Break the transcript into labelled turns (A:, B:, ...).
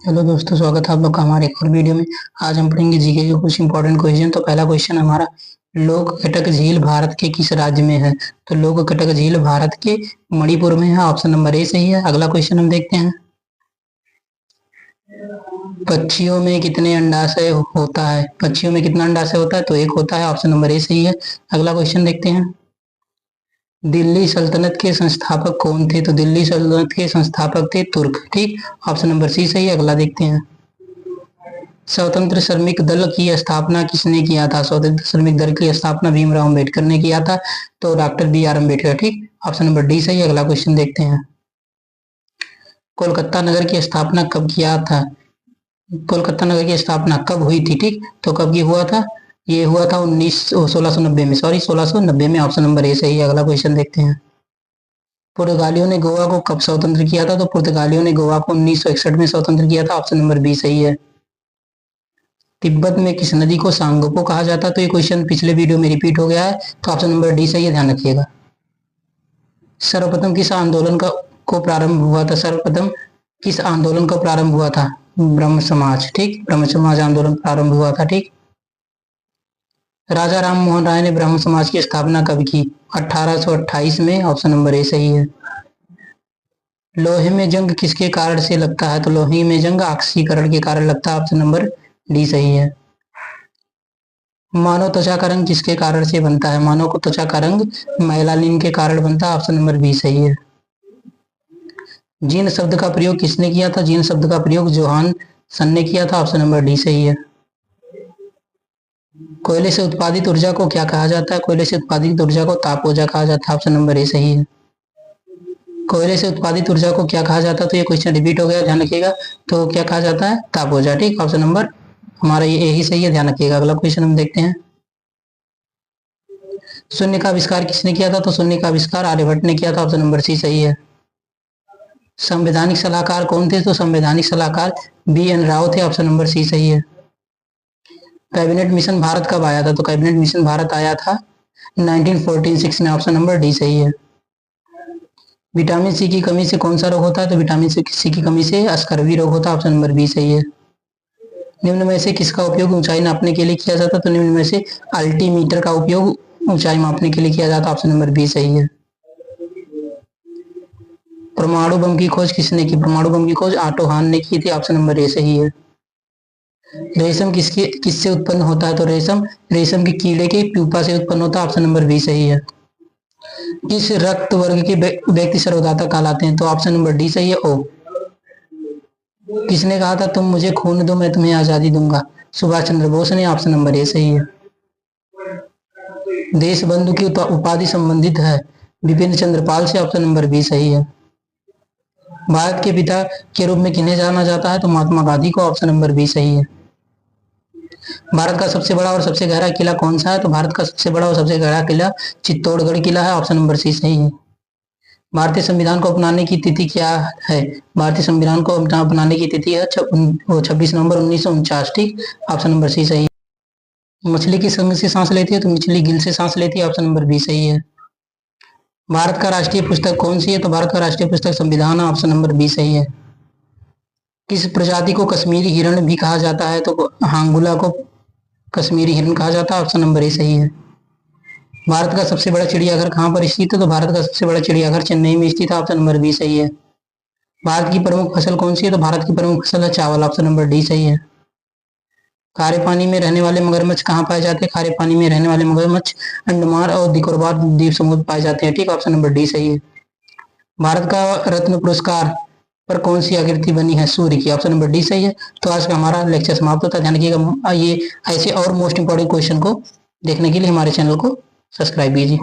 A: Hello दोस्तों, स्वागत है आप लोग का हमारे एक और वीडियो में। आज हम पढ़ेंगे जीके के कुछ इंपॉर्टेंट क्वेश्चन। तो पहला क्वेश्चन हमारा, लोककटक झील भारत के किस राज्य में है? तो लोककटक झील भारत के मणिपुर में है। ऑप्शन नंबर ए सही है। अगला क्वेश्चन हम देखते हैं, पक्षियों में कितने अंडाशय होता है? पक्षियों में कितना अंडाशय होता है? तो एक होता है। ऑप्शन नंबर ए सही है। अगला क्वेश्चन देखते हैं, दिल्ली सल्तनत के संस्थापक कौन थे? तो दिल्ली सल्तनत के संस्थापक थे तुर्क। ठीक, ऑप्शन नंबर सी सही है। अगला देखते हैं, स्वतंत्र श्रमिक दल की स्थापना किसने किया था? स्वतंत्र श्रमिक दल की स्थापना भीमराव अम्बेडकर ने किया था। तो डॉक्टर बी आर अम्बेडकर। ठीक, ऑप्शन नंबर डी सही है। अगला क्वेश्चन देखते हैं, कोलकाता नगर की स्थापना कब किया था? कोलकाता नगर की स्थापना कब हुई थी? ठीक, तो कब ये हुआ था? ये हुआ था 1690 में। सॉरी, 1690 में। ऑप्शन नंबर ए सही है। अगला क्वेश्चन देखते हैं, पुर्तगालियों ने गोवा को कब स्वतंत्र किया था? तो पुर्तगालियों ने गोवा को 1961 में स्वतंत्र किया था। ऑप्शन नंबर बी सही है। तिब्बत में किस नदी को सांगपो कहा जाता है? तो ये क्वेश्चन पिछले वीडियो में रिपीट हो गया है। तो ऑप्शन नंबर डी सही है, ध्यान रखिएगा। सर्वप्रथम किस आंदोलन को प्रारंभ हुआ था? सर्वप्रथम किस आंदोलन का प्रारंभ हुआ था? ब्रह्म समाज। ठीक, ब्रह्म समाज आंदोलन प्रारंभ हुआ था। ठीक, राजा राम मोहन राय ने ब्रह्म समाज की स्थापना कब की? 1828 में। ऑप्शन नंबर ए सही है। लोहे में जंग किसके कारण से लगता है? तो लोहे में जंग ऑक्सीकरण के कारण लगता है। ऑप्शन नंबर डी सही है। मानव त्वचा का रंग किसके कारण से बनता है? मानव को त्वचा का रंग मेलानिन के कारण बनता है। ऑप्शन नंबर बी सही है। जीन शब्द का प्रयोग किसने किया था? जीन शब्द का प्रयोग जोहानसन ने किया था। ऑप्शन नंबर डी सही है। कोयले से उत्पादित ऊर्जा को क्या कहा जाता है? कोयले से उत्पादित ऊर्जा को ताप ऊर्जा कहा जाता है। ऑप्शन नंबर ए सही है। कोयले से उत्पादित ऊर्जा को क्या कहा जाता है? तो ये क्वेश्चन रिपीट हो गया, ध्यान रखिएगा। तो क्या कहा जाता है? ताप ऊर्जा। ठीक, ऑप्शन नंबर हमारा ये ही सही है, ध्यान रखिएगा। अगला क्वेश्चन हम देखते हैं, शून्य का आविष्कार किसने किया था? तो शून्य का आविष्कार आर्यभट्ट ने किया था। ऑप्शन नंबर सी सही है। संवैधानिक सलाहकार कौन थे? तो संवैधानिक सलाहकार बी एन राव थे। ऑप्शन नंबर सी सही है। कैबिनेट मिशन भारत कब आया था? तो कैबिनेट मिशन भारत आया था 1946 में। ऑप्शन नंबर डी सही है। विटामिन सी की कमी से कौन सा रोग होता है? तो विटामिन सी की कमी से स्कर्वी रोग होता है। ऑप्शन नंबर बी सही है। निम्न में से किसका उपयोग ऊंचाई नापने के लिए किया जाता है? तो निम्न में से अल्टीमीटर का उपयोग ऊंचाई मापने के लिए किया जाता है। ऑप्शन नंबर बी सही है। परमाणु बम की खोज किसने की? परमाणु बम की खोज ऑटो हान ने की थी। ऑप्शन नंबर ए सही है। रेशम किससे उत्पन्न होता है? तो रेशम के कीड़े के प्यूपा से उत्पन्न होता है। ऑप्शन नंबर बी सही है। किस रक्त वर्ग के व्यक्ति सर्वदाता कहलाते हैं? तो ऑप्शन नंबर डी सही है, ओ। किसने कहा था तुम मुझे खून दो मैं तुम्हें आजादी दूंगा? सुभाष चंद्र बोस ने। ऑप्शन नंबर ए सही है। देश बंधु की उपाधि संबंधित है विपिन चंद्र पाल से। ऑप्शन नंबर बी सही है। भारत के पिता के रूप में किन्हें जाना जाता है? तो महात्मा गांधी को। ऑप्शन नंबर बी सही है। भारत का सबसे बड़ा और सबसे गहरा किला कौन सा है? तो भारत का सबसे बड़ा और सबसे गहरा किला चित्तौड़गढ़ किला है। ऑप्शन नंबर सी सही है। भारतीय संविधान को अपनाने की तिथि क्या है? भारतीय संविधान को अपनाने की तिथि है 26 नवंबर 1949। ठीक, ऑप्शन नंबर सी सही है। मछली किस अंग से सांस लेती है? तो मछली गिल से सांस लेती है। ऑप्शन नंबर बी सही है। भारत का राष्ट्रीय पुस्तक कौन सी है? तो भारत का राष्ट्रीय पुस्तक संविधान है। ऑप्शन नंबर बी सही है। किस प्रजाति को कश्मीरी हिरण भी कहा जाता है? तो हांगुला को कश्मीरी हिरण कहा जाता है। ऑप्शन नंबर ए सही है। भारत का सबसे बड़ा चिड़ियाघर कहाँ पर स्थित है? तो भारत का सबसे बड़ा चिड़ियाघर चेन्नई में स्थित है। ऑप्शन नंबर बी सही है। भारत की प्रमुख फसल कौन सी है? तो भारत की प्रमुख फसल है चावल। ऑप्शन नंबर डी सही है। खारे पानी में रहने वाले मगरमच्छ कहाँ पाए जाते हैं? खारे पानी में रहने वाले मगरमच्छ अंडमान और निकोबार द्वीप समूह पाए जाते हैं। ठीक, ऑप्शन नंबर डी सही है। भारत का रत्न पुरस्कार पर कौन सी आकृति बनी है? सूर्य की। ऑप्शन नंबर डी सही है। तो आज का हमारा लेक्चर समाप्त होता है। ध्यान रखिएगा, ये ऐसे और मोस्ट इंपोर्टेंट क्वेश्चन को देखने के लिए हमारे चैनल को सब्सक्राइब कीजिए।